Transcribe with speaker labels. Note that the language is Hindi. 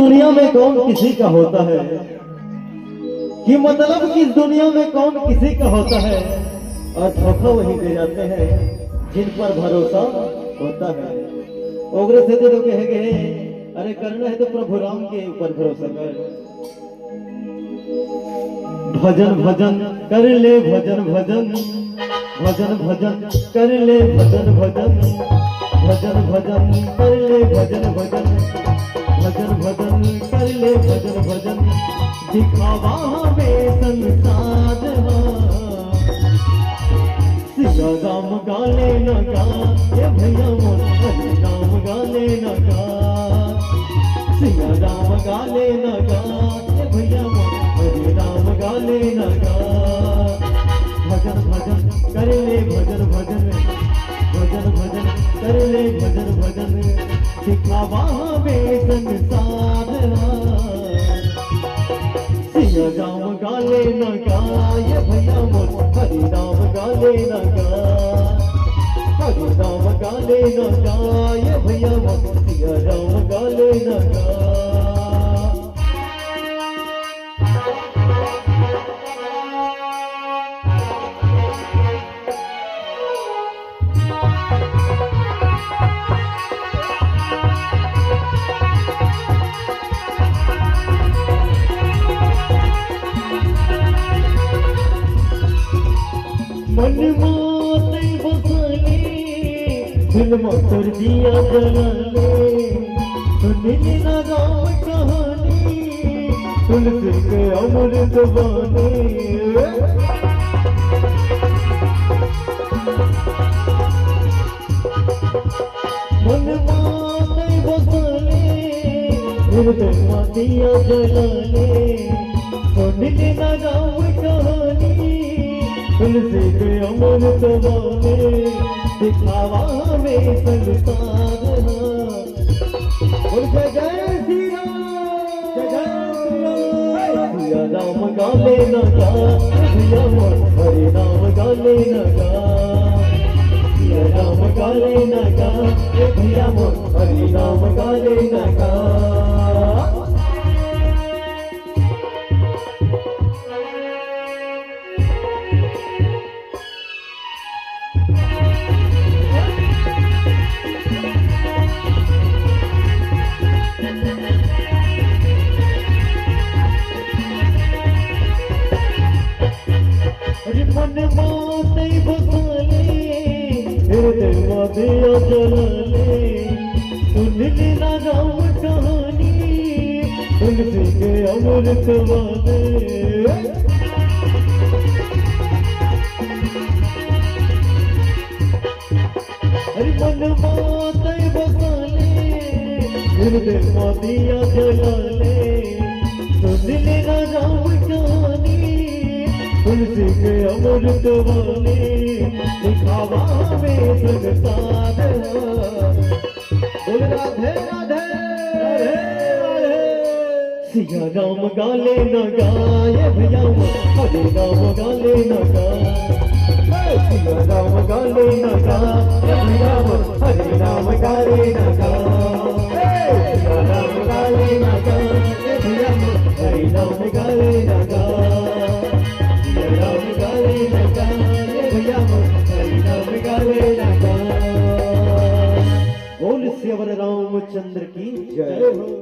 Speaker 1: दुनिया में कौन किसी का होता है, कि मतलब कि इस दुनिया में कौन किसी का होता है, और धोखा वही दे जाते हैं जिन पर भरोसा होता है। ओगरे से जो कहेंगे अरे करना है तो प्रभु राम के ऊपर भरोसा कर। भजन भजन कर ले भजन भजन, भजन भजन कर ले भजन भजन, भजन भजन कर ले भजन भजन, भजन भजन कर ले भजन भजन। दिखावा में संसार सिया राम गाले न गा, ये भैया मोर हरि राम गाले न गा, सिया राम गाले न गा, ये भैया मोर हरि राम गाले न गा। भजन भजन कर ले भजन भजन, भजन भजन कर ले भजन भजन। दिखावा में संसार सिया राम गाले न गा, ये भैया मोर हरि राम गाले न गा, हरि राम गाले न गा, ये भैया मोर सिया राम गाले न गा। मन माते बसाले दिल मोटर दिया जलाले, सुनने ना राम कहानी तुलसी के अमृत बाने। मन माते बसाले दिल दिया जलाले, सुनने ना राम कहानी तुलसी के अमृत बाने। दिखावा में संसार जय जय श्री राम, जय जय श्री राम। सिया राम गाले न गा, भैया मोर हरि राम गाले न गा, सिया राम गाले न गा, भैया मोर हरि राम गाले न गा। मन माते बसाले हृदय दिया जलाले, सुनने ना राम कहानी तुलसी के अमृत बाने। अरे मन माते बसाले हृदय दिया जलाले, सुनने ना राम कहानी तुलसी के अमृत बाने। दिखावा में संसार बोल राधे राधे राधे। सिया राम गाले न गा, ये भैया हरि राम गाले न गा, सिया राम गाले न गा, ये भैया हरि राम गाले न गा, सिया राम गाले न गा, ये भैया हरि राम गाले न गा। बोल श्री रामचंद्र की जय हो।